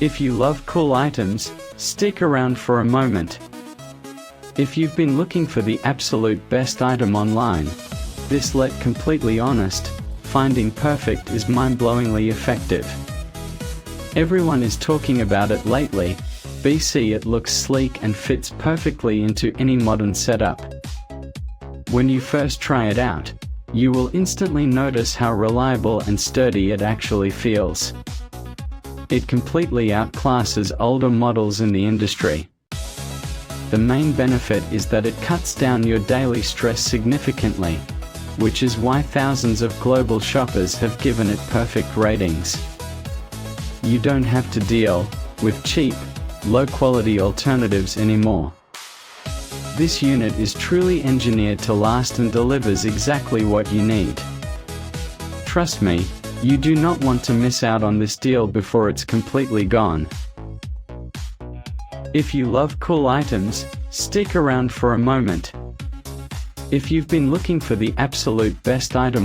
If you love cool items, stick around for a moment. If you've been looking for the absolute best item online, this, let completely honest, finding perfect is mind-blowingly effective. Everyone is talking about it lately. BC, it looks sleek and fits perfectly into any modern setup. When you first try it out, you will instantly notice how reliable and sturdy it actually feels. It completely outclasses older models in the industry. The main benefit is that it cuts down your daily stress significantly, which is why thousands of global shoppers have given it perfect ratings. You don't have to deal with cheap, low-quality alternatives anymore. This unit is truly engineered to last and delivers exactly what you need. Trust me, you do not want to miss out on this deal before it's completely gone. If you love cool items, stick around for a moment. If you've been looking for the absolute best item